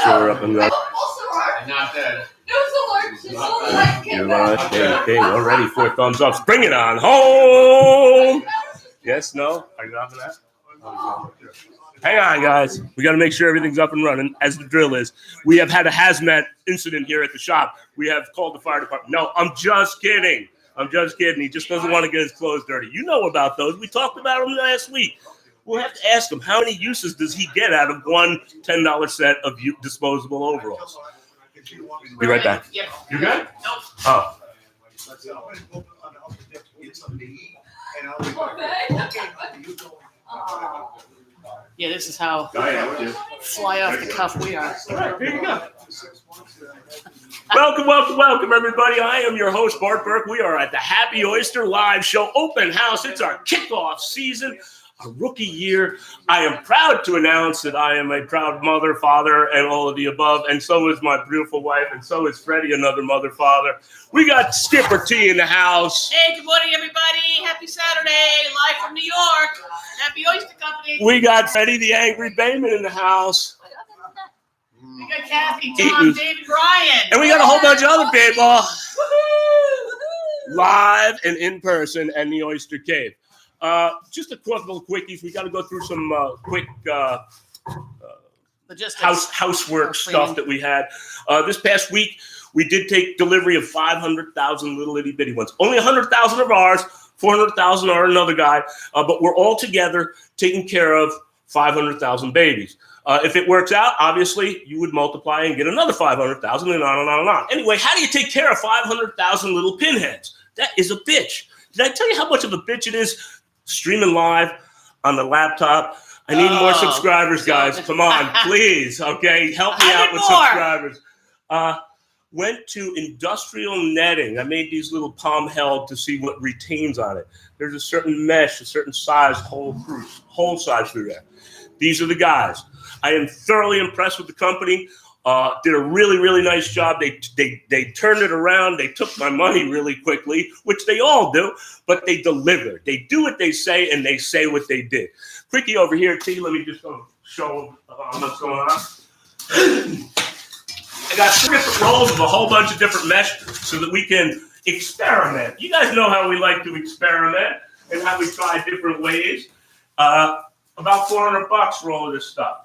sure we're up and running. Not dead. You're right. Ding. Already 4 thumbs up. Bring it on home. Yes, no? Are you laughing at? Hang on, guys. We got to make sure everything's up and running, as the drill is. We have had a hazmat incident here at the shop. We have called the fire department. No, I'm just kidding. He just doesn't want to get his clothes dirty. You know about those. We talked about them last week. We'll have to ask him, how many uses does he get out of one $10 set of disposable overalls? Be right back. Yep. You good? Nope. Oh. Yeah, this is how fly off the cuff we are. All right, here you go. Welcome, everybody. I am your host, Bart Burke. We are at the Happy Oyster Live Show Open House. It's our kickoff season, a rookie year. I am proud to announce that I am a proud mother, father, and all of the above, and so is my beautiful wife, and so is Freddie, another mother, father. We got Skipper T in the house. Hey, good morning, everybody. Happy Saturday, live from New York. Happy Oyster Company. We got Freddie, the angry Bayman, in the house. We got Kathy, Tom, David, Ryan. And we got a whole bunch of other people live and in person and the Oyster Cave. Just a couple of quickies. We got to go through some quick housework stuff that we had. This past week, we did take delivery of 500,000 little itty bitty ones. Only 100,000 of ours, 400,000 are another guy. But we're all together taking care of 500,000 babies. If it works out, obviously, you would multiply and get another 500,000 and on and on and on. Anyway, how do you take care of 500,000 little pinheads? That is a bitch. Did I tell you how much of a bitch it is streaming live on the laptop? I need more subscribers, guys. Come on, please. Okay, help me out with subscribers. Went to industrial netting. I made these little palm held to see what retains on it. There's a certain mesh, a certain size hole size through there. These are the guys. I am thoroughly impressed with the company. Did a really, really nice job. They turned it around. They took my money really quickly, which they all do, but they deliver. They do what they say, and they say what they did. Quickie over here, T. Let me just show what's going on. I got 3 different rolls of a whole bunch of different mesh so that we can experiment. You guys know how we like to experiment and how we try different ways. About $400 for all of this stuff.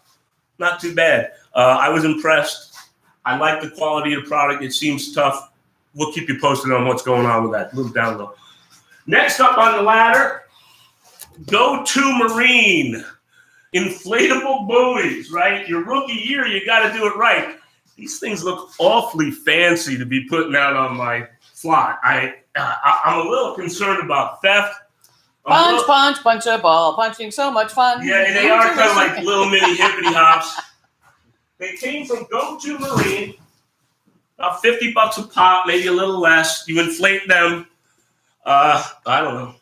Not too bad. I was impressed. I like the quality of the product. It seems tough. We'll keep you posted on what's going on with that. Move down low. Next up on the ladder, GO2 Marine. Inflatable buoys, right? Your rookie year, you got to do it right. These things look awfully fancy to be putting out on my flock. I'm a little concerned about theft. Punch a ball, punching so much fun. Yeah, they are kind of like little mini hippity hops. They came from GO2 Marine, about $50 a pop, maybe a little less. You inflate them. I don't know.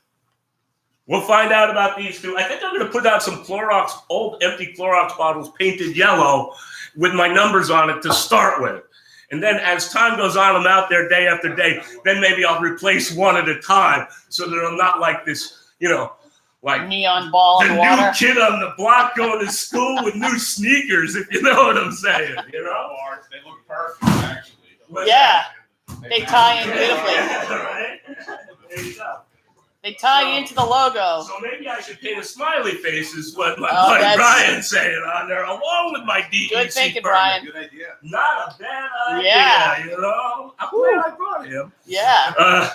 We'll find out about these two. I think I'm going to put out some Clorox, old empty Clorox bottles painted yellow with my numbers on it to start with. And then as time goes on, I'm out there day after day. Then maybe I'll replace one at a time so that I'm not like this, like neon ball in water. New kid on the block going to school with new sneakers, if you know what I'm saying. They look perfect, actually. Yeah, they tie in beautifully. Yeah, right? There you go. They tie into the logo. So maybe I should paint a smiley face is what my buddy Brian's saying on there, along with my DEC Good thinking, permit. Brian. Good idea. Not a bad idea, Yeah. I'm glad I brought him. Yeah.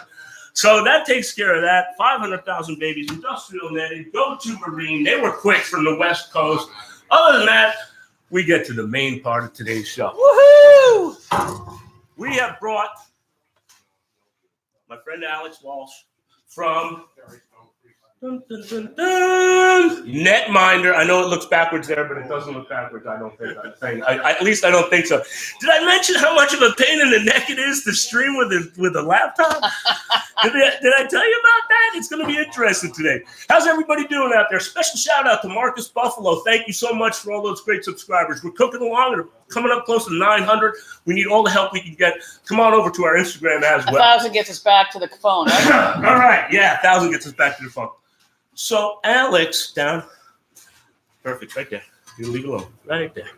So that takes care of that. 500,000 babies, industrial netting, GO2 Marine. They were quick from the West Coast. Other than that, we get to the main part of today's show. Woohoo! We have brought my friend Alex Walsh from Netminder. I know it looks backwards there, but it doesn't look backwards. I don't think. At least I don't think so. Did I mention how much of a pain in the neck it is to stream with a laptop? Did I tell you about that? It's going to be interesting today. How's everybody doing out there? Special shout out to Marcus Buffalo. Thank you so much for all those great subscribers. We're cooking along. We're coming up close to 900. We need all the help we can get. Come on over to our Instagram as well. 1,000 gets us back to the phone, right? All right. Yeah, 1,000 gets us back to the phone. So Alex, down. Perfect, right there. You leave it alone. Right there.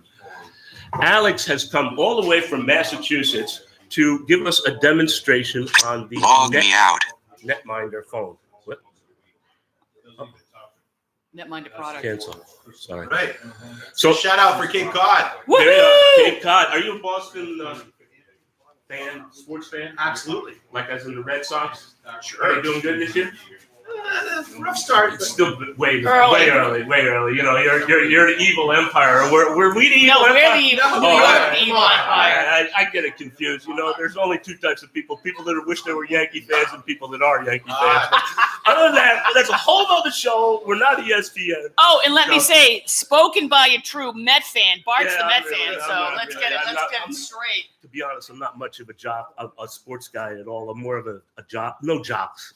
Alex has come all the way from Massachusetts to give us a demonstration on the Netminder phone. What? Netminder product. Cancel. Sorry. Right. So Shout out for Cape Cod. Cape Cod. Are you a Boston fan, sports fan? Absolutely. Like as in the Red Sox? Sure. Are they doing good this year? Rough start. It's still way early. You know, you're the evil empire. We're we the evil No, empire? we're the evil. No, New come York, on, the come evil on. empire. I get it confused. You know, there's only two types of people: people that wish they were Yankee fans and people that are Yankee fans. Other than that, that's a whole other show. We're not ESPN. Oh, and let me No. say, spoken by a true Met fan. Bart's Yeah, the I'm Met really- fan, I'm so not let's really- get I'm not- it straight. To be honest, I'm not much of a sports guy at all. I'm more of a jock. No jocks.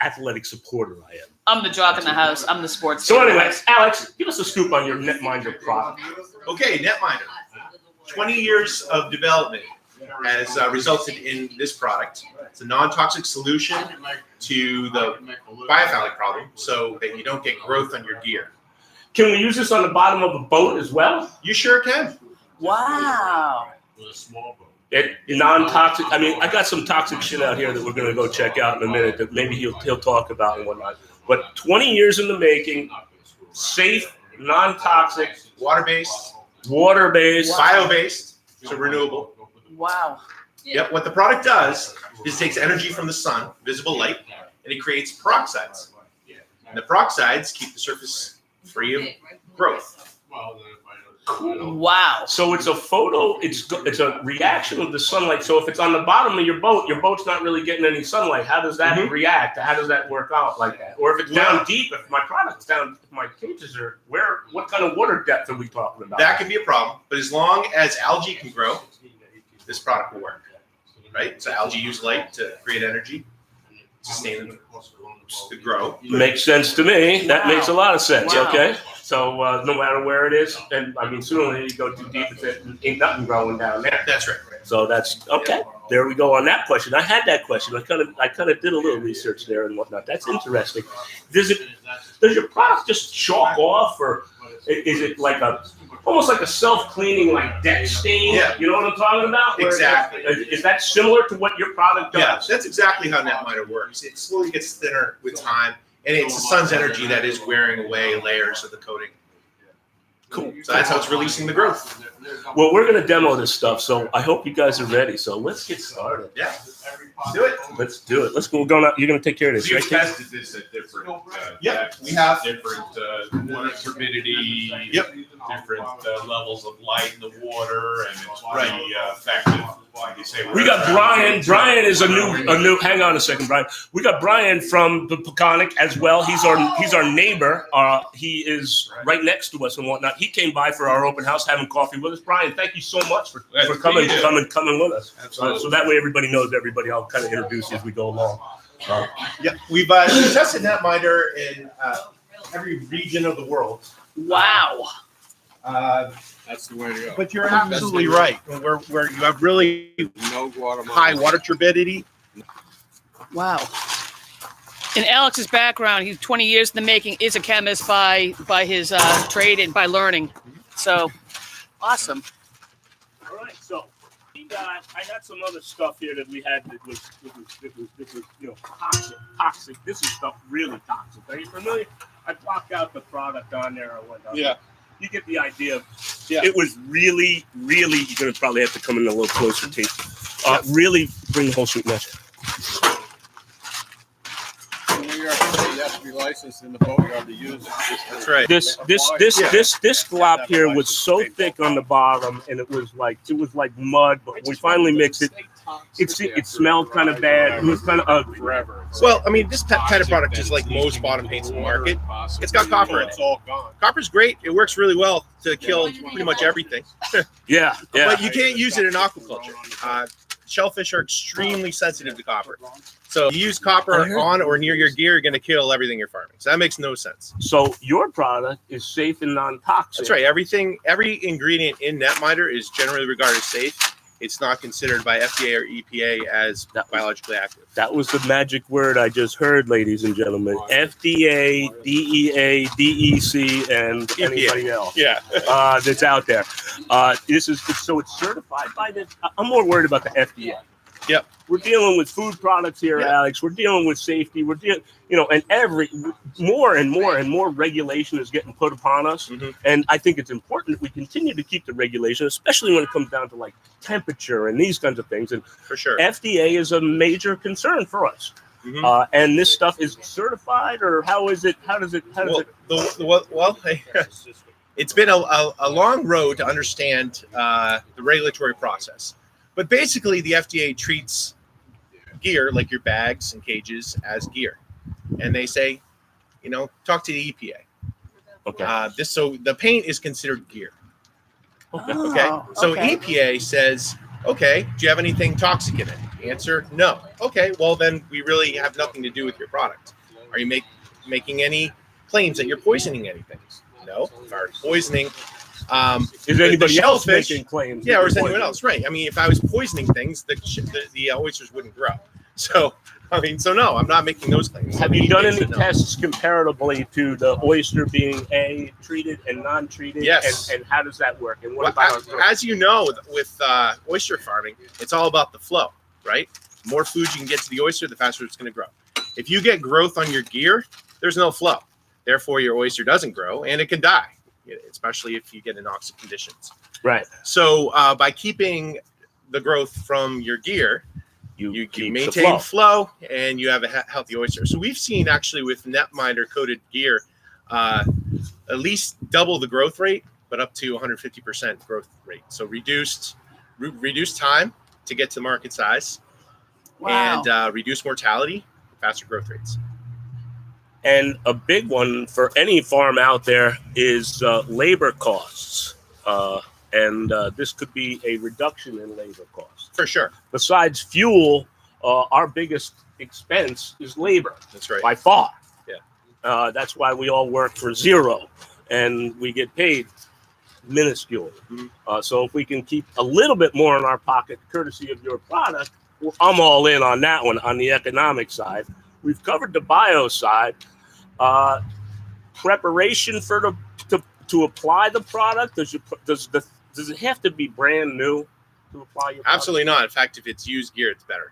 Athletic supporter. I am. I'm the jock in the house. I'm the sports. So fan. anyway, Alex, give us a scoop on your Netminder product. Okay, Netminder. 20 years of development has resulted in this product. It's a non-toxic solution to the biophthalate problem so that you don't get growth on your gear. Can we use this on the bottom of a boat as well? You sure can. Wow. It non-toxic. I mean, I got some toxic shit out here that we're gonna go check out in a minute that maybe he'll talk about and whatnot. But 20 years in the making, safe, non-toxic, Water-based, water-based. bio-based, so renewable. Wow. Yep, what the product does is it takes energy from the sun, visible light, and it creates peroxides. And the peroxides keep the surface free of growth. Wow. So it's a photo. It's a reaction of the sunlight. So if it's on the bottom of your boat's not really getting any sunlight. How does that react? How does that work out like that? Or if it's down deep, if my product's down, if my cages are what kind of water depth are we talking about? That can be a problem, but as long as algae can grow, this product will work. Right? So algae use light to create energy, sustain them to grow. Makes sense to me. That makes a lot of sense. Wow. Okay. So no matter where it is, and I mean, sooner or later you go too deep, ain't nothing growing down there. That's right. So that's okay. There we go on that question. I had that question. I kind of did a little research there and whatnot. That's interesting. Does your product just chalk off, or is it like almost like a self-cleaning like deck stain? Yeah. You know what I'm talking about? Exactly. Is that similar to what your product does? Yeah, that's exactly how Netminder works. It slowly gets thinner with time, and it's the sun's energy that is wearing away layers of the coating. Cool. So that's how it's releasing the growth. Well, we're gonna demo this stuff, so I hope you guys are ready. So let's get started. Yeah. Do it. Let's do it. Let's go. We're going out. You're gonna take care of this, We've right? Tim? tested this at different We have. different water turbidity, different levels of light in the water, and it's pretty effective. Like you say, We got Brian. Brian is a new. Hang on a second, Brian. We got Brian from the Peconic as well. He's our neighbor. He is right next to us and whatnot. He came by for our open house, having coffee with us. Brian, thank you so much for coming with us. So that way everybody knows everybody. I'll kind of introduce you as we go along. Yeah, we've tested Netminder in every region of the world. Wow. That's the way to go. But you're absolutely right. Where you have really No Guatemala. high water turbidity. Wow. In Alex's background, he's 20 years in the making, is a chemist by his trade and by learning. So, awesome. All right, so I had some other stuff here that we had that was toxic. This is stuff really toxic. Are you familiar? I blocked out the product on there or whatnot. Yeah. You get the idea. Yeah. It was really, really. You're gonna probably have to come in a little closer, Tate. Really bring the whole suit mesh. You have to be licensed in the boatyard to use it. That's right. This glop here was so thick on the bottom, and it was like mud. But we finally mixed it. It smelled kind of bad. It was kind of ugly. Forever. Well, I mean, this kind of product is like most bottom paints in the market. It's got copper in it. It's all gone. Copper's great. It works really well to kill pretty much everything. Yeah. But you can't use it in aquaculture. Shellfish are extremely sensitive to copper. So you use copper on or near your gear, you're going to kill everything you're farming. So that makes no sense. So your product is safe and non-toxic. That's right. Every ingredient in Netminder is generally regarded as safe. it's not considered by FDA or EPA as biologically active. That was the magic word I just heard, ladies and gentlemen. FDA, DEA, DEC, and EPA. anybody else Yeah. that's out there. It's certified by the. I'm more worried about the FDA. Yep. We're dealing with food products here, Yep. Alex. We're dealing with safety. We're dealing, and more and more regulation is getting put upon us. Mm-hmm. And I think it's important that we continue to keep the regulation, especially when it comes down to like temperature and these kinds of things. And For sure. FDA is a major concern for us. Mhm. And this stuff is certified, or how is it? How does it? It's been a long road to understand the regulatory process. But basically, the FDA treats gear, like your bags and cages, as gear. And they say, talk to the EPA. Okay. So the paint is considered gear. Oh, Okay. So okay. EPA says, okay, do you have anything toxic in it? Answer, no. Okay, well then we really have nothing to do with your product. Are you making any claims that you're poisoning anything? No. If I were poisoning, Is anybody else shellfish- making claims? Yeah, or is anyone else? Right. I mean, if I was poisoning things, the oysters wouldn't grow. So, no, I'm not making those claims. Have you done any said no. tests comparatively to the oyster being treated and non-treated? Yes. And how does that work? And what Well, about our growth? as you know, with oyster farming, it's all about the flow, right? The more food you can get to the oyster, the faster it's going to grow. If you get growth on your gear, there's no flow. Therefore, your oyster doesn't grow and it can die, especially if you get anoxic conditions. Right. So by keeping the growth from your gear, you keep the maintain flow and you have a healthy oyster. So we've seen actually with Netminder coated gear, at least double the growth rate, but up to 150% growth rate. So reduced time to get to market size, Wow. and reduced mortality, faster growth rates. And a big one for any farm out there is labor costs. And this could be a reduction in labor costs. For sure. Besides fuel, our biggest expense is labor. That's right. By far. Yeah. That's why we all work for zero and we get paid minuscule. Mm-hmm. So if we can keep a little bit more in our pocket, courtesy of your product, well, I'm all in on that one on the economic side. We've covered the bio side. Preparation for to apply the product. Does it have to be brand new to apply your product? Absolutely not. In fact, if it's used gear, it's better.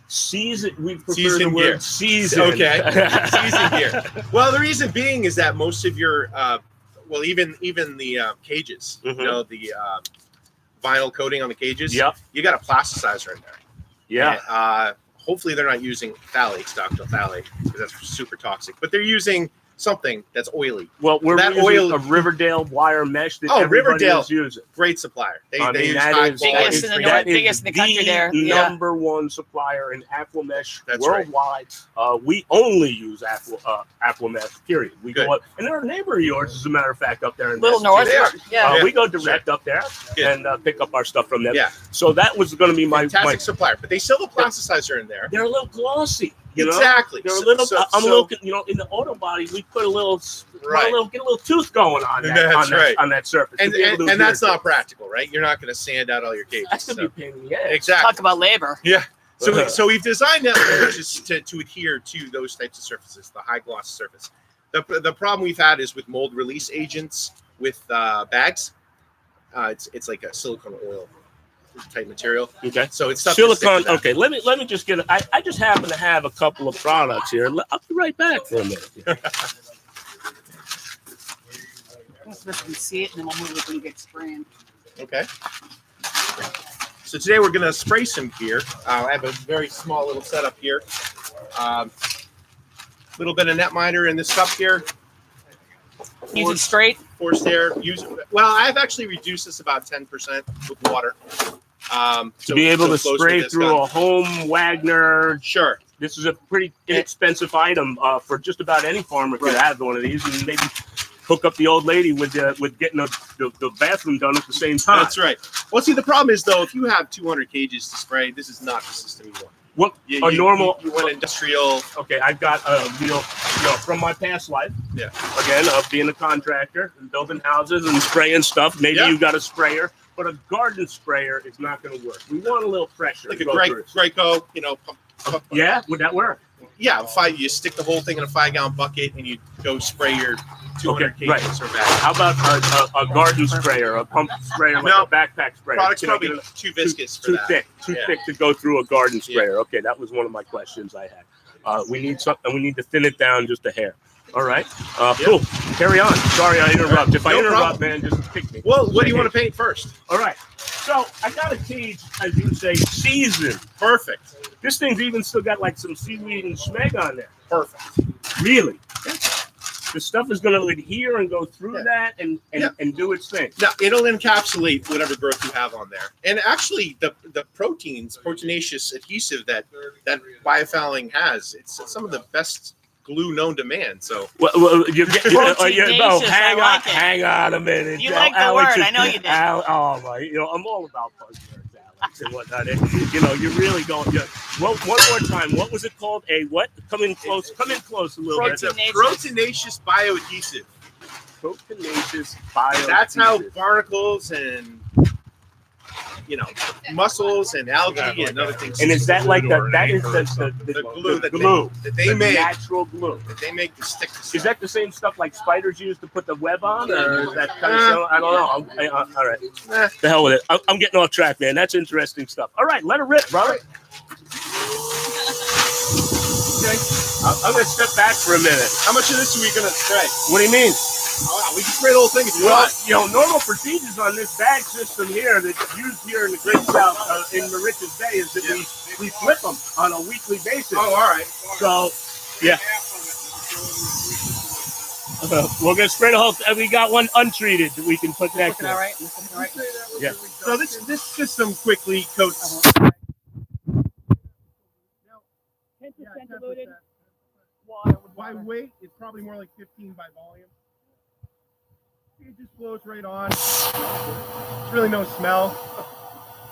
Season. We prefer Season the word gear. season. Okay. Season gear. Well, the reason being is that most of your, even the cages, Mhm. the vinyl coating on the cages, Yep. you got a plasticizer in there. Yeah. And, hopefully they're not using phthalates, Dr. Phthalate, because that's super toxic. But they're using something that's oily. Well, we're that using oil- a Riverdale wire mesh that Oh, everybody Riverdale. is using. Great supplier. They I mean, use that high is- quality Biggest in the free- north, that is biggest in the country there. Yeah. Number one supplier in Aquamesh That's right. worldwide. We only use Aquamesh, period. We Good. go up, and they're a neighbor of yours, as a matter of fact, up there in Little north. Massachusetts. Yeah. Yeah. We go direct up there Good. and pick up our stuff from them. Yeah. So that was going to be my. Fantastic supplier. But they still have a plasticizer in there. They're a little glossy. You know? Exactly. They're a little. I'm So- looking. In the auto body, we put a little, Right. get a little tooth going on that. That's right. On that surface. to And, be able to and, and adhere that's to not it. practical, right? You're not going to sand out all your cages. That's gonna be a pain in the ass. Exactly. Talk about labor. Yeah. So we've designed Netminder to adhere to those types of surfaces, the high gloss surface. The problem we've had is with mold release agents with bags. It's like a silicone oil type material. Okay. So it's stuff that sticks Silicone. to that. Okay. Let me just get. I just happen to have a couple of products here. I'll be right back for a minute. You can see it, and then we'll move it when you get spraying. Okay. So today we're going to spray some gear. I have a very small little setup here. Little bit of Netminder in this cup here. Use it straight. Forced air. Well, I've actually reduced this about 10% with water. To be able to close with spray this through gun. a home Wagner. Sure. This is a pretty inexpensive item for just about any farmer could have one of these, and maybe hook up the old lady with getting the bathroom done at the same time. That's right. Well, see, the problem is, though, if you have 200 cages to spray, this is not the system you want. What You normal? You want industrial. Okay, I've got a deal, from my past life. Yeah. Again, of being a contractor and building houses and spraying stuff. Maybe Yeah. you've got a sprayer but a garden sprayer is not going to work. We want a little pressure. Like to a go through it. Graco, pump. Yeah, would that work? Yeah, you stick the whole thing in a 5-gallon bucket and you go spray your 200 Okay, right. cages or bag. How about a garden sprayer, a pump sprayer, like No. a backpack sprayer? Product's Can I probably get too viscous for too that. thick, Yeah. to go through a garden sprayer. Okay, that was one of my questions I had. We need something. We need to thin it down just a hair. All right. Cool. Carry on. Sorry, I interrupt. If I No interrupt, problem. man, just pick me. Well, what do you want to paint first? All right. So I got a cage, as you say, seasoned. Perfect. This thing's even still got like some seaweed and smeg on there. Perfect. Really? The stuff is going to adhere and go through that and do its thing. Now, it'll encapsulate whatever growth you have on there. And actually, the proteinaceous adhesive that biofouling has, it's some of the best glue known to man. So, hang on a minute. You like the word. I know you did. Oh, my. I'm all about buzzwords, Alex, and whatnot. You're really going. Well, one more time. What was it called? A what? Come in close a little bit. Proteinaceous bioadhesive. Proteinaceous bioadhesive. That's how barnacles and mussels and algae and other things. And is that like that is the glue that they make, natural glue that they make to stick to stuff. Is that the same stuff like spiders use to put the web on, or is that kind of stuff? I don't know. All right, the hell with it. I'm getting off track, man. That's interesting stuff. All right, let her rip, brother. Okay, I'm gonna step back for a minute. How much of this are we gonna spray? What do you mean? Oh, we can spray the whole thing if you want. Normal procedures on this bag system here that's used here in the Great South in Mauritius Bay is that we flip them on a weekly basis. Oh, all right. So, yeah. We're going to spray the whole thing. We got one untreated that we can put next to. All right. Yeah. So this system quickly coats. 10% diluted water. By weight, it's probably more like 15 by volume. It just flows right on. There's really no smell.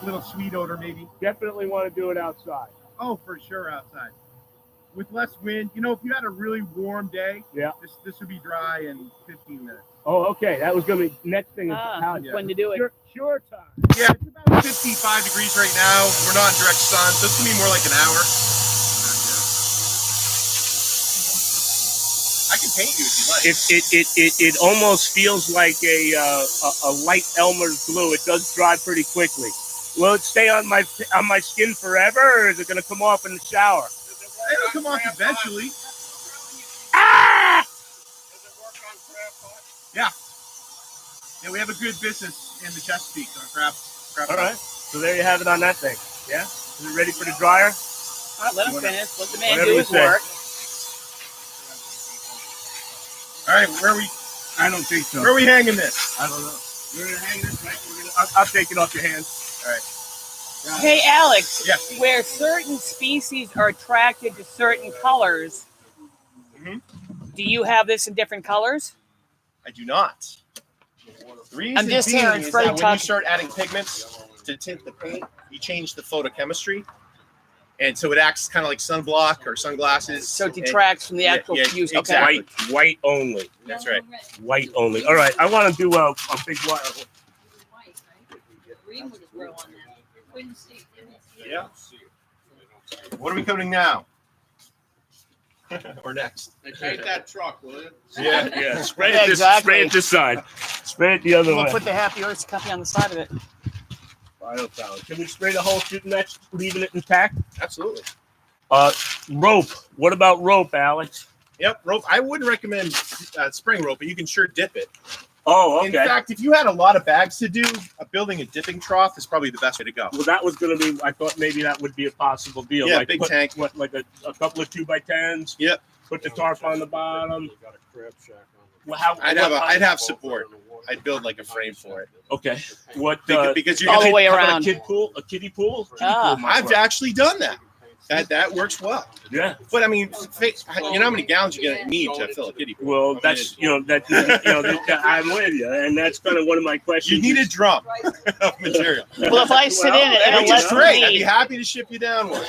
A little sweet odor, maybe. Definitely want to do it outside. Oh, for sure, outside. With less wind. If you had a really warm day, this would be dry in 15 minutes. Oh, okay. That was going to be next thing. When to do it. Sure time. Yeah, it's about 55 degrees right now. We're not in direct sun, so it's going to be more like an hour. I can paint you if you like. It almost feels like a light Elmer's glue. It does dry pretty quickly. Will it stay on my skin forever, or is it going to come off in the shower? It'll come off eventually. Ah! Yeah. Yeah, we have a good business in the Chesapeake on crab. All right. So there you have it on that thing. Yeah. Is it ready for the dryer? All right, let him finish. Let the man Whatever do you his say. work. All right, where are we? I don't think so. Where are we hanging this? I don't know. You're gonna hang this right? I'll take it off your hands. All right. Hey, Alex. Yes. Where certain species are attracted to certain colors, do you have this in different colors? I do not. The reason I'm just being hearing is Freddie that when talk. you start adding pigments to tint the paint, you change the photochemistry. And so it acts kind of like sunblock or sunglasses. So it detracts from the actual use. Okay. Exactly. White only. That's right. White only. All right. I want to do a big wire. Yeah. What are we coating now? Or next? Take that truck, will you? Yeah. Spray Yeah, it this. exactly. Spray it this side. Spray it the other We'll way. put the Happy Earth company on the side of it. Can we spray the whole shooting match, leaving it intact? Absolutely. Rope. What about rope, Alex? Yep, rope. I wouldn't recommend spraying rope, but you can sure dip it. Oh, okay. In fact, if you had a lot of bags to do, building a dipping trough is probably the best way to go. Well, that was going to be. I thought maybe that would be a possible deal. Yeah, like big put, tank. What, like a couple of 2x10s? Yep. Put the tarp on the bottom. Well, I'd have support. I'd build like a frame for it. Okay. What? Because you're all the gonna, way how about around. a kiddie pool. I've actually done that. That works well. Yeah. But I mean, you know how many gallons you're gonna need to fill a kiddie pool? Well, that's I'm with you, and that's kind of one of my questions. You need a drum of material. Well, if I sit in it, it'll Which is let great. me. I'd be happy to ship you down one.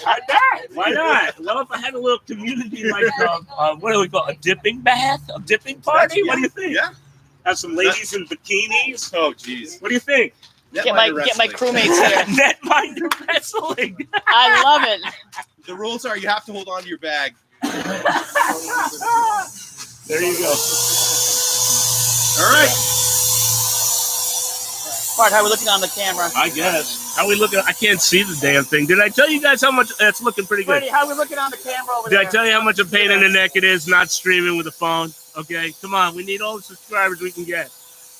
Why not? Well, if I had a little community like what do we call it? A dipping bath, a dipping party? What do you think? Yeah. Have some ladies in bikinis. Oh, geez. What do you think? Get my crewmates here. Netminder wrestling. I love it. The rules are you have to hold on to your bag. There you go. All right. Bart, how are we looking on the camera? I guess. How we looking? I can't see the damn thing. Did I tell you guys how much? It's looking pretty good. Brady, how are we looking on the camera over Did there? I tell you how much a pain in the neck it is not streaming with a phone? Okay, come on. We need all the subscribers we can get.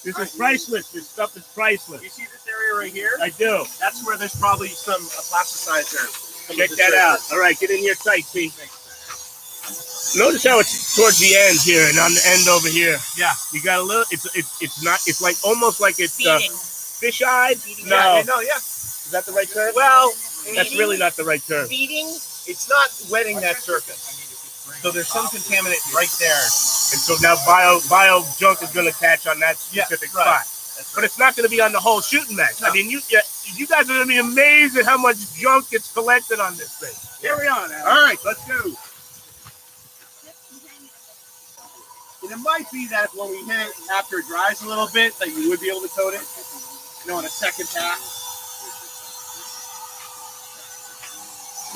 This is priceless. This stuff is priceless. You see this area right here? I do. That's where there's probably some plasticizer. Check that out. All right, get in here tight, T. Notice how it's towards the end here and on the end over here. Yeah. You got a little. It's not. It's like almost like it's Feeding. fish-eyed. Yeah, No, yeah. is that the right term? Well, That's really not the right term. Feeding? it's not wetting that surface. So there's some contaminant right there. And so now bio junk is going to catch on that specific spot. But it's not going to be on the whole shooting match. No. I mean, you guys are going to be amazed at how much junk gets collected on this thing. Carry on, Al. All right, let's go. And it might be that when we hit it after it dries a little bit, that you would be able to coat it, in a second pass.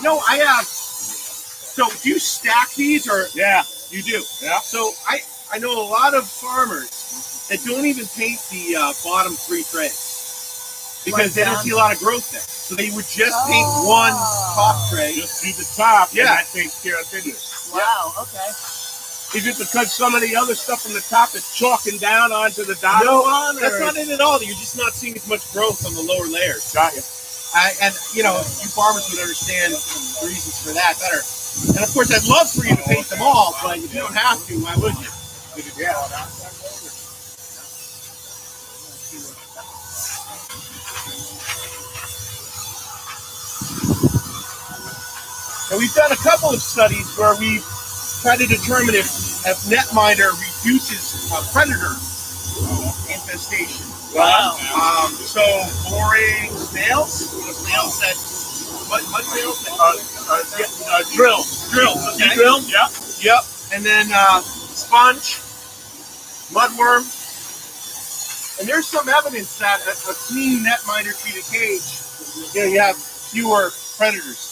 I have. So do you stack these or? Yeah. You do. Yeah. So I know a lot of farmers that don't even paint the bottom 3 trays because they don't see a lot of growth there. So they would just paint one top tray. Just do the top. Yeah. And that takes care of business. Wow, okay. Is it because some of the other stuff from the top is chalking down onto the bottom one? That's not it at all. You're just not seeing as much growth on the lower layers. Got you. And you farmers would understand the reasons for that better. And of course, I'd love for you to paint them all, but if you don't have to, why would you? Yeah. And we've done a couple of studies where we've tried to determine if Netminder reduces predator infestation. Wow. So boring snails that mud snails. Drill. Okay. Drill? Yeah. Yep. And then sponge, mudworm. And there's some evidence that a clean Netminder treated cage, you have fewer predators.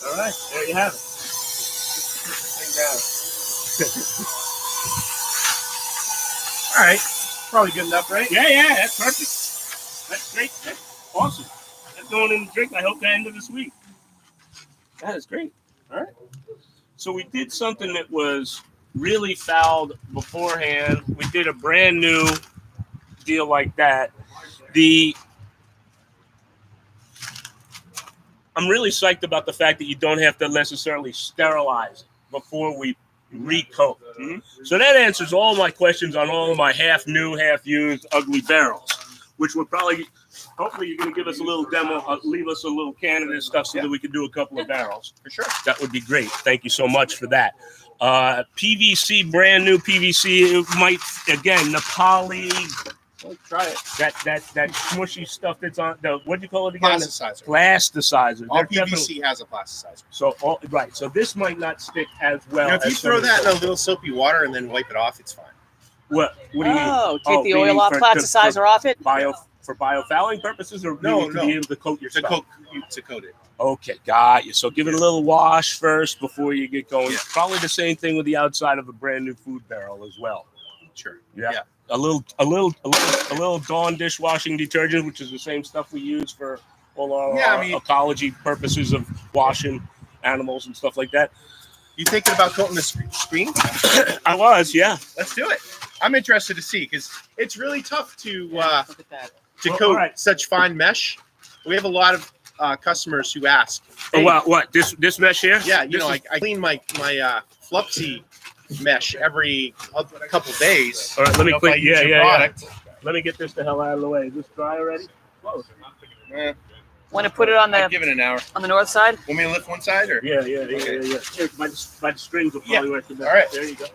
All right. There you have it. All right. Probably good enough, right? Yeah, that's perfect. That's great. That's awesome. That's going in the drink, I hope, the end of this week. That is great. All right. So we did something that was really fouled beforehand. We did a brand new deal like that. I'm really psyched about the fact that you don't have to necessarily sterilize before we recoat. Mm-hmm. So that answers all my questions on all of my half new, half used ugly barrels, which will hopefully you're going to give us a little demo, leave us a little can of this stuff so that we can do a couple of barrels. For sure. That would be great. Thank you so much for that. PVC, brand new PVC. It might, again, the poly. Let's try it. That smushy stuff that's on the, what do you call it again? Plasticizer. Plasticizer. All PVC has a plasticizer. So So this might not stick as well. If you throw that in a little soapy water and then wipe it off, it's fine. What do you mean? Take the oil off, plasticizer off it? For biofouling purposes, or No. to be able to coat your stuff? To coat it. Okay, got you. So give it a little wash first before you get going. Yeah. Probably the same thing with the outside of a brand new food barrel as well. Sure. Yeah. A little Dawn dishwashing detergent, which is the same stuff we use for all our ecology purposes of washing animals and stuff like that. You thinking about coating the screen? I was, yeah. Let's do it. I'm interested to see because it's really tough to Look at that. coat such fine mesh. We have a lot of customers who ask. Hey, what this mesh here? Yeah, I clean my Flupsy mesh every couple days. All right, let me quick. Yeah. Let me get this the hell out of the way. Is this dry already? Close. Want to put it on Give it an hour. on the north side? Want me to lift one side or? Yeah. Here, by the strings will probably work the best. All right. There you go.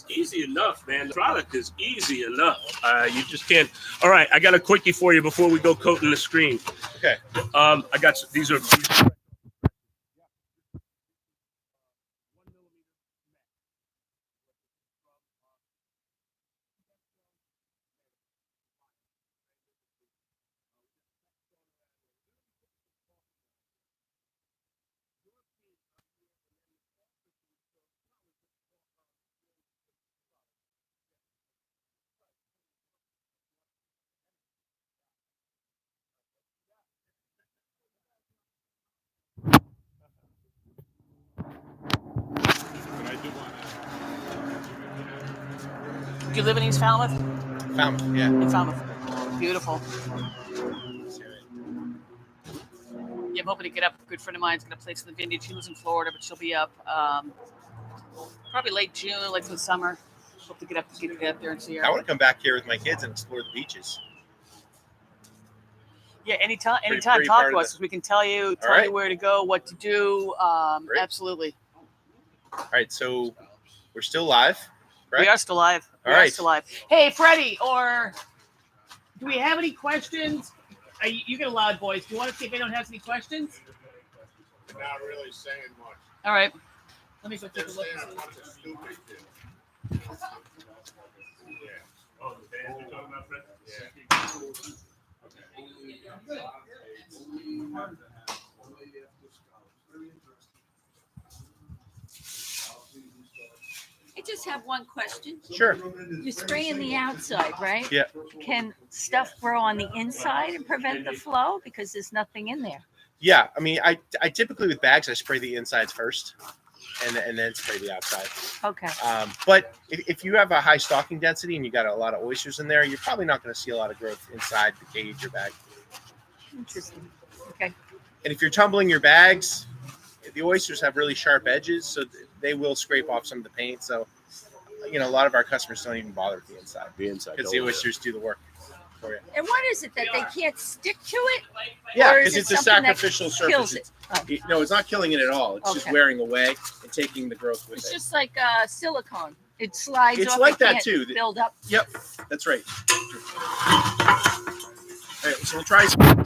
Easy enough, man. The product is easy enough. You just can't. All right, I got a quickie for you before we go coating the screen. Okay. I got these are Do you live in East Falmouth? Falmouth, yeah. In Falmouth. Beautiful. Yeah, I'm hoping to get up. A good friend of mine's got a place in the vineyard. She lives in Florida, but she'll be up probably late June, like for the summer. Hope to get up there and see her. I want to come back here with my kids and explore the beaches. Yeah, anytime. Pretty Talk part to of us. We can tell you right. where to go, what to do. Great. Absolutely. All right, so we're still live, correct? We are still live. All right. Still live. Hey, Freddie, or do we have any questions? You get a loud voice. Do you want to see if anyone has any questions? Not really saying much. All right. Let me go take a They're look. saying a bunch of stupid shit. Yeah. Oh, the bands you're talking about, Fred? I just have one question. Sure. You're spraying the outside, right? Yeah. Can stuff grow on the inside and prevent the flow because there's nothing in there? Yeah, I mean, I typically with bags, I spray the insides first and then spray the outside. Okay. But if you have a high stocking density and you got a lot of oysters in there, you're probably not going to see a lot of growth inside the cage or bag. Interesting. Okay. And if you're tumbling your bags, the oysters have really sharp edges, so they will scrape off some of the paint. So, a lot of our customers don't even bother with the inside. Because the oysters do the work for you. And what is it that they can't stick to it? Yeah, Or is because it it's a something that sacrificial kills surface. it? Oh. No, it's not killing it at all. It's just Okay. wearing away and taking the growth with It's it. just like silicone. It slides It's off. like it that can't too. Build up. Yep, that's right. All right, so we'll try some.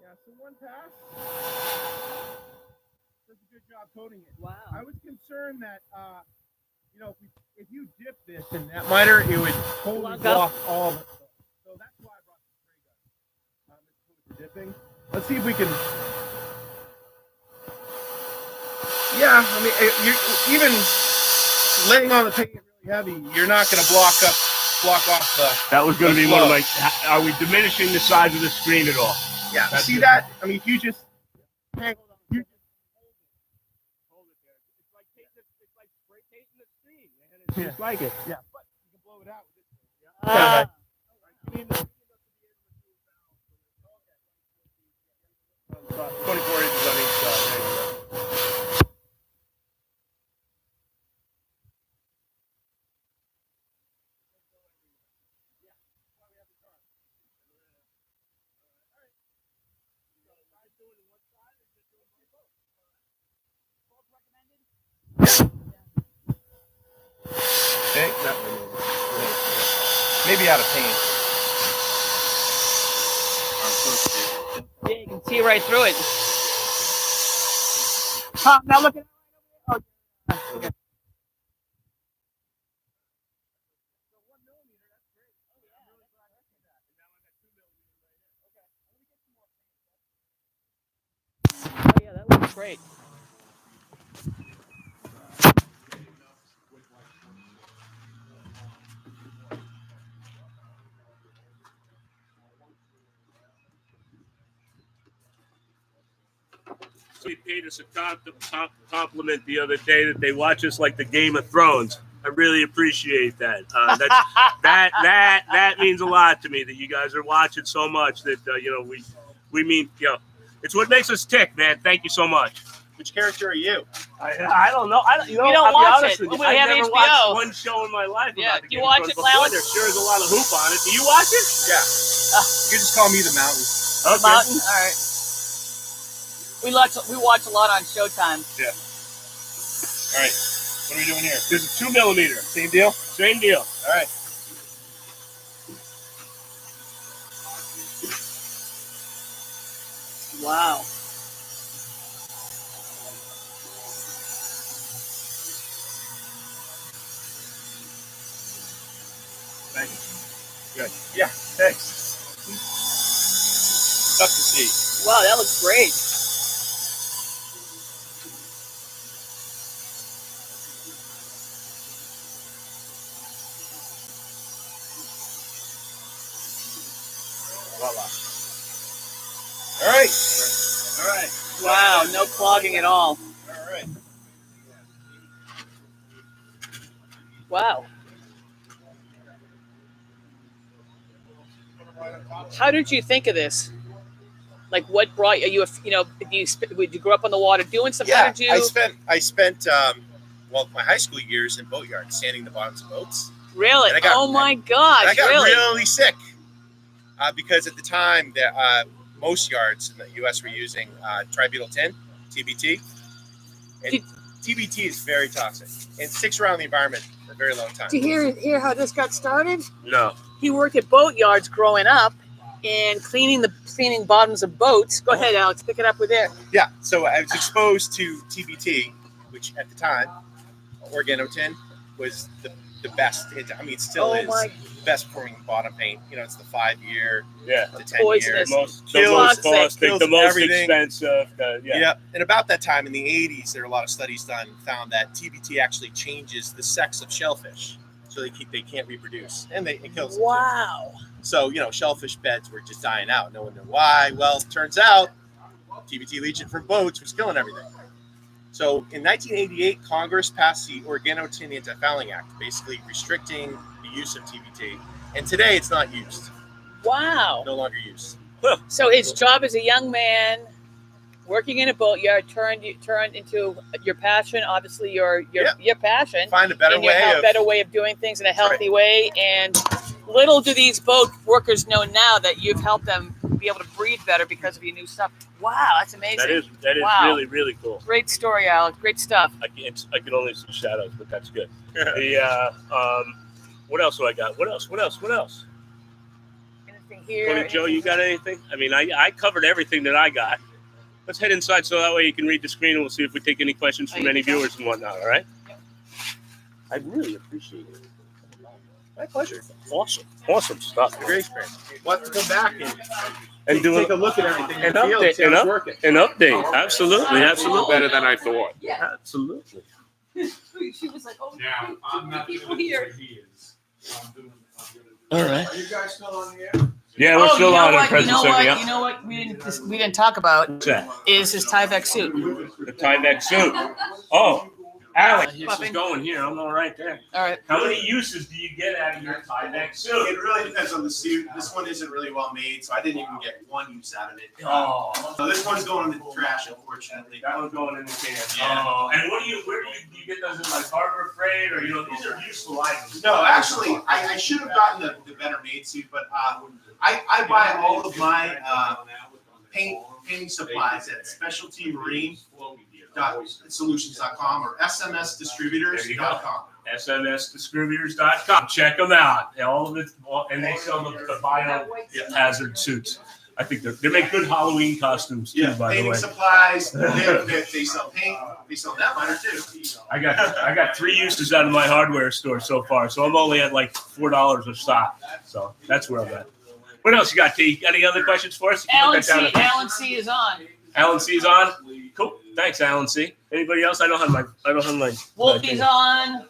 Yeah, so one pass. Does a good job coating it. Wow. I was concerned that, if you dip this in that miter, it would totally block all of it. So that's why I brought the spray gun. As opposed to dipping. Let's see if we can. Yeah, I mean, you even laying on the paint really heavy, you're not going to block off the. That was going to be flow. one of my. Are we diminishing the size of the screen at all? Yeah, That's see it. that? I mean, if you just hang, you just Hold it there. It's like spray painting the screen, man. It's just like it. yeah, but you can blow it out with this. Ah. I mean, 24 inches on each side. There you go. Okay, that one. Maybe out of paint. Yeah, you can see right through it. Now look at. Oh, okay. Oh yeah, that looks great. Somebody paid us a compliment the other day that they watch us like the Game of Thrones. I really appreciate that. That means a lot to me that you guys are watching so much that we mean it's what makes us tick, man. Thank you so much. Which character are you? I don't know. We don't watch it. We I've have never HBO. watched one show in my life. Yeah, about the do you Game of watch Thrones it, before. Alex? There sure is a lot of hoop on it. Do you watch it? Yeah. You can just call me the Mountain. Okay. Mountain. All right. We watch a lot on Showtime. Yeah. All right. What are we doing here? This is 2 millimeter. Same deal? Same deal. All right. Wow. Thank you. Good. Yeah, thanks. Tough to see. Wow, that looks great. Voila. All right. All right. Wow, no clogging at all. All right. Wow. How did you think of this? Like, what brought you? Did you grow up on the water doing stuff? How Yeah, did you? I spent my high school years in boat yards, sanding the bottoms of boats. Really? And I got- Oh my gosh! And I got really? really sick because at the time, most yards in the U.S. were using tributyl tin, TBT, and TBT is very toxic and sticks around the environment for a very long time. To hear how this got started? No. He worked at boat yards growing up and cleaning bottoms of boats. Go ahead, Alex. Pick it up with there. Yeah, so I was exposed to TBT, which at the time, organotin was the best. It still is my. the best performing bottom paint. It's the 5-year Yeah. to 10 Poisonous. year. The most Kills- caustic, kills the most everything. expensive. Yeah. Yeah, and about that time in the 80s, there were a lot of studies done found that TBT actually changes the sex of shellfish, so they can't reproduce, and it kills them. Wow. So shellfish beds were just dying out. No one knew why. Well, it turns out TBT leaching from boats was killing everything. So in 1988, Congress passed the Organotin Anti-Fouling Act, basically restricting the use of TBT. And today, it's not used. Wow. No longer used. So his job as a young man, working in a boatyard, turned into your passion. Obviously, your passion. Find a better And you have a better way of doing things in a healthy way. And little do these boat workers know now that you've helped them be able to breathe better because of your new stuff. Wow, that's amazing. That is Wow. really, really cool. Great story, Alex. Great stuff. I can only see shadows, but that's good. What else do I got? What else? Anything here? Tony Joe, you got anything? I mean, I covered everything that I got. Let's head inside so that way you can read the screen and we'll see if we take any questions from any viewers and whatnot, all right? I really appreciate it. My pleasure. Awesome stuff. Great experience. We'll have to come back And do take a look at everything in an the field and see how it's working. update. Absolutely. Better than I thought. Absolutely. She was like, oh, Now, I'm not doing people this here. where he is. I'm doing All right. Are you guys still on the air? Yeah, we're still on in present second. You know what? We didn't talk about What's that? is his Tyvek suit. The Tyvek suit. Oh, Alex, this Puffing. is going here. I'm all right there. All right. How many uses do you get out of your Tyvek suit? It really depends on the suit. This one isn't really well made, so I didn't even get one use out of it. Oh, So this one's going in the trash, unfortunately. that one's going in the can. Yeah. Oh, and where do you get those in like Harbor Freight or these are useful items? No, actually, I should have gotten the better made suit, but I buy all of my painting supplies at Specialty Marine solutions.com or smsdistributors.com. smsdistributors.com. Check them out. All of it, and they sell the biohazard suits. I think they make good Halloween costumes too. By the Painting way, supplies. They sell paint. They sell Netminder too. I got 3 uses out of my hardware store so far, so I'm only at like $4 a stock. So that's where I'm at. What else you got, T? Got any other questions for us? You can put that down. Alan C is on. Alan C's on. Cool. Thanks, Alan C. Anybody else? I don't have my. Wolfie's on.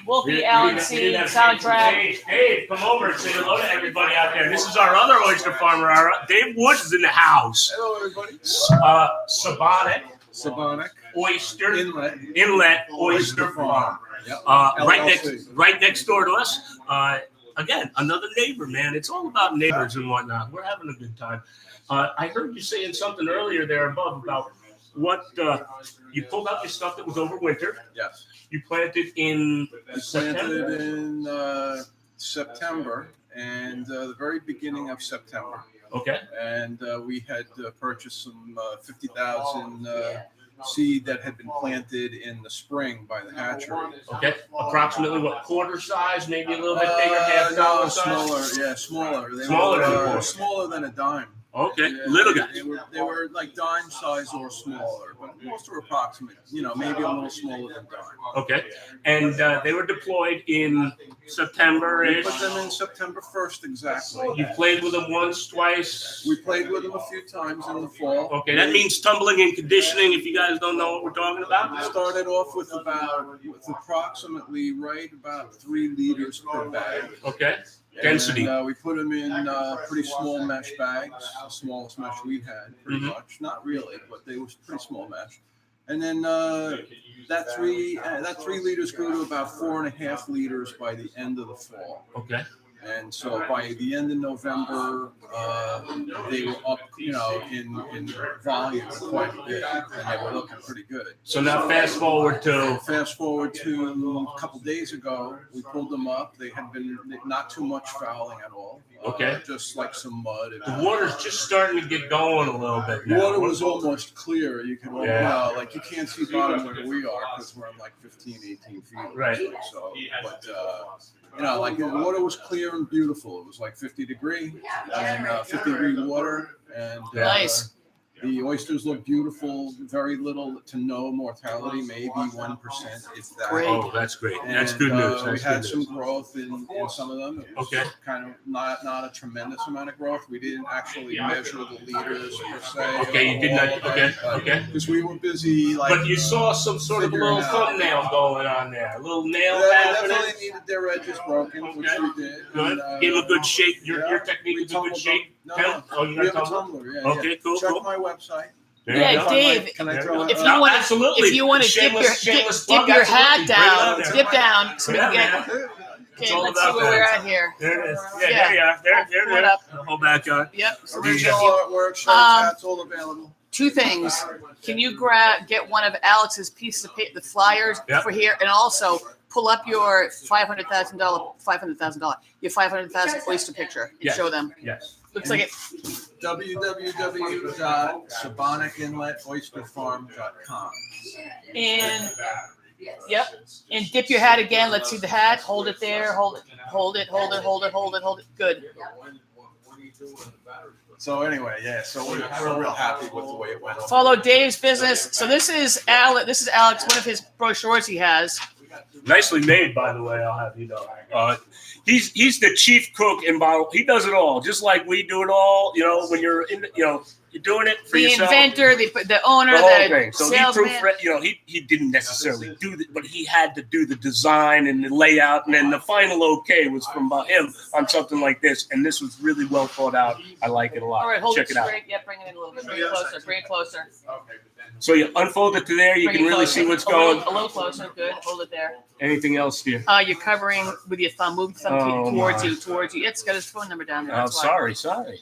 Wolfie, Alan C, soundtrack. Dave, come over and say hello to everybody out there. This is our other oyster farmer. Dave Woods is in the house. Hello, everybody. Sabonic Oyster Inlet. Inlet Oyster Farm. Yep. Right next door to us. Again, another neighbor, man. It's all about neighbors and whatnot. We're having a good time. I heard you saying something earlier there above about what you pulled out your stuff that was over winter. Yes. You planted in I planted in September and the very beginning of September. Okay. And we had purchased some 50,000 seed that had been planted in the spring by the hatchery. Okay. Approximately what, quarter size, maybe a little bit bigger, half dollar size? Smaller. Yeah, smaller. They Smaller than a were quarter. smaller than a dime. Okay. Yeah, Little guys. They were like dime size or smaller, but most were approximate. Maybe a little smaller than dime. Okay. And they were deployed in September-ish. We put them in September 1st exactly. You played with them once, twice? We played with them a few times in the fall. Okay, that means tumbling and conditioning, if you guys don't know what we're talking about. We started off with approximately about 3 liters per bag. Okay, density. And, we put them in pretty small mesh bags, the smallest mesh we had, pretty much. Not really, but they were pretty small mesh. And then that 3 liters grew to about 4.5 liters by the end of the fall. Okay. And so by the end of November, they were up, in volume quite a bit, and they were looking pretty good. So now fast forward to a couple days ago, we pulled them up. They had been not too much fouling at all. Okay. Just like some mud. the water's just starting to get going a little bit now. Water was almost clear. You can, you can't see bottom where we are because we're in like 15, 18 feet. Right. So, but the water was clear and beautiful. It was like 50 degree and 50-degree water, and Nice. The oysters look beautiful. Very little to no mortality, maybe 1%, if that. Great. Oh, that's great. That's And, good news. we That's had good some news. growth in some of them. It was Okay. kind of not a tremendous amount of growth. We didn't actually measure the liters per se. Okay, you did not. Okay. Because we were busy, like. But you saw some sort of a little figuring out. thumbnail going on there. A little nail They happening. definitely needed their edges broken, which Okay. we did. Good. And, Give them a good shake. Your technique we is a good tumbled shake. them. Ken? No, Oh, you we got have a tumbler? tumbler. Yeah, Okay, yeah. cool, Check cool. my website. There Yeah, you go. Dave, Can I There throw you it? If No, you want absolutely. if you want to Shameless dip plug, your absolutely. hat Bring it on down, there. dip down so we can get. It's Okay, all let's see about where we're that. at here. There it is. Yeah. There you are. There Pull it it up. is. Hold back on. Yep. So There you Original go. artwork, shirts, Um, hats, all available. 2 things. Can you get one of Alex's pieces of paper, the flyers Yep. for here, and also pull up your $500,000 oyster picture and Yes. show them. Yes. Looks like it. www.sabonicinletoysterfarm.com. And yep. And dip your hat again. Let's see the hat. Hold it there. Hold it. Good. So anyway, so we're real happy with the way it went. Follow Dave's business. So this is Alex. This is Alex. One of his brochures he has. Nicely made, by the way. I'll have you know. He's the chief cook in bottle. He does it all, just like we do it all. When you're in, you're doing it for The yourself. inventor, the owner, The whole the thing. So salesman. he proofread. He didn't necessarily do it, but he had to do the design and the layout, and then the final okay was from him on something like this. And this was really well thought out. I like it a lot. All right, hold Check it it out. straight. Yeah, bring it in a little bit. Bring it closer. Bring it closer. So you unfold it to there. You Bring can it really closer. see what's A little- going. A little closer. Good. Hold it there. Anything else, dear? You're covering with your thumb. Move the thumb Oh, towards my. you. It's got his phone number down there. Oh, That's why. sorry.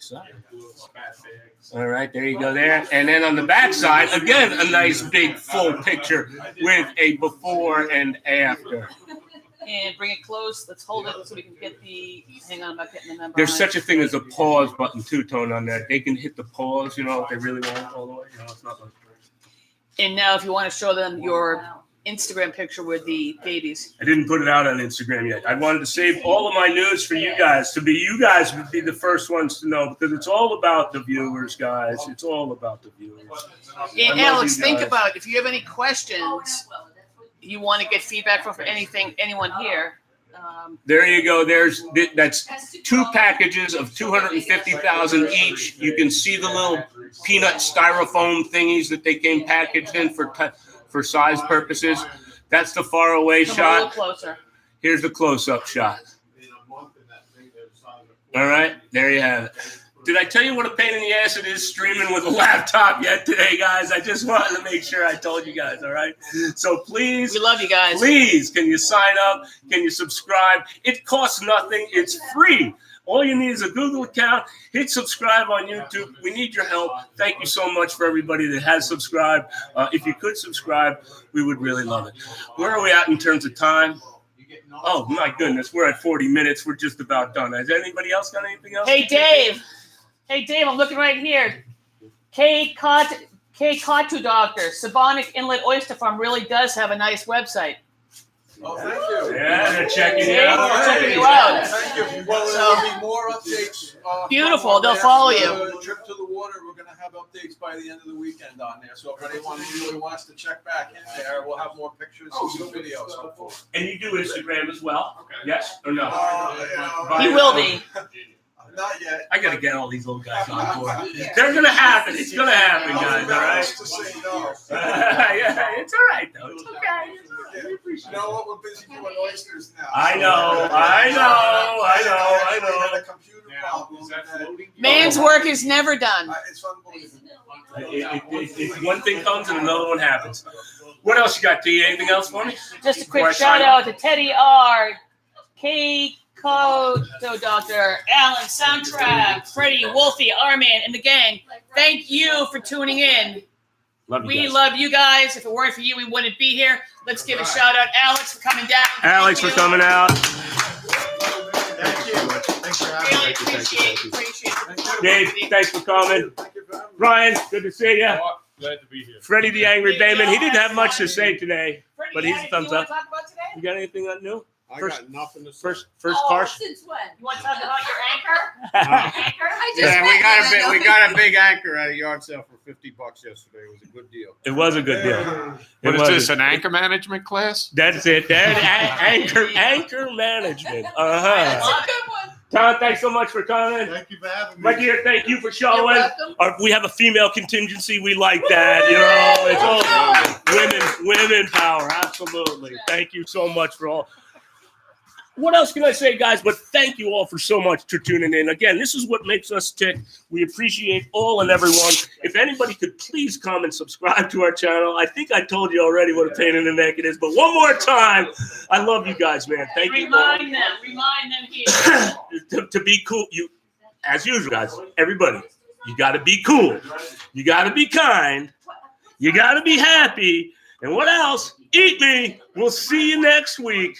All right, there you go there. And then on the back side, again, a nice big full picture with a before and after. And bring it close. Let's hold it so we can get the. Hang on, I'm not getting the number. There's on such a thing as a pause button too, Tone, on that. They can hit the pause, if they really want all the way. It's not like. And now, if you want to show them your Instagram picture with the babies. I didn't put it out on Instagram yet. I wanted to save all of my news for you guys. You guys would be the first ones to know because it's all about the viewers, guys. It's all about the viewers. And I love Alex, you think guys. about if you have any questions, you want to get feedback from anyone here. There you go. That's 2 packages of 250,000 each. You can see the little peanut styrofoam thingies that they came packaged in for size purposes. That's the far away Come a little shot. closer. Here's the close up shot. All right, there you have it. Did I tell you what a pain in the ass it is streaming with a laptop yet today, guys? I just wanted to make sure I told you guys, all right? So please, We love you guys. please, can you sign up? Can you subscribe? It costs nothing. It's free. All you need is a Google account. Hit subscribe on YouTube. We need your help. Thank you so much for everybody that has subscribed. If you could subscribe, we would really love it. Where are we at in terms of time? Oh, my goodness. We're at 40 minutes. We're just about done. Has anybody else got anything else? Hey, Dave. I'm looking right here. K2 Doctor, Sabonic Inlet Oyster Farm really does have a nice website. Oh, thank you. Yeah, they're checking See? you out. They're checking you out. Thank you. Well, there'll be more updates. Beautiful. from They'll our follow last, you. Trip to the water. We're gonna have updates by the end of the weekend on there. So if anyone really wants to check back in there, we'll have more pictures and some videos. Hopefully. And you do Instagram as well? Okay. Yes or no? He will be. Not yet. I gotta get all these little guys on board. They're gonna happen. It's gonna happen, guys. All right. To say no. Yeah, it's all right though. It's okay. It's all right. We appreciate You it. know what? We're busy doing oysters now. I know. I had a computer Now, problem. is that floating? Man's work is never done. It's unbelievable. One thing comes and another one happens. What else you got, T? Anything else for me? Just a Before I quick sign shout out to Teddy R, Kate Koto Doctor, Alan Soundtrack, Freddie, Wolfie, Arman, and the gang. Thank you for tuning in. Love you We guys. love you guys. If it weren't for you, we wouldn't be here. Let's give a shout out, Alex, for coming down. Alex Thank for you. coming out. Thank you. Thanks for having Really me. appreciate it. Dave, thanks for coming. Thank you for having me. Brian, good to see you. Oh, glad to be here. Freddie the Angry Bayman. He didn't have much to say today. Freddie, But you he's got a thumbs anything you up. wanna talk about today? You got anything new? I First- got nothing to say. First car. Since when? You want to talk about your anchor? Anchor? I just Yeah, met we got a big anchor at a yard sale for $50 yesterday. It was a good deal. It was a good deal. What It is was. this, an anchor management class? That's it. Anchor management. That's Uh-huh. a good one. Tom, thanks so much for coming. Thank you for having me. My dear, thank you for You're showing. welcome. We have a female contingency. We like that. You know, it's all women power. Absolutely. Thank you so much for all. What else can I say, guys? But thank you all for so much for tuning in. Again, this is what makes us tick. We appreciate all and everyone. If anybody could please come and subscribe to our channel. I think I told you already what a pain in the neck it is, but one more time, I love you guys, man. Thank you all. Remind them here. to be cool, as usual, guys, everybody, you got to be cool. You got to be kind. You got to be happy. And what else? Eat me. We'll see you next week.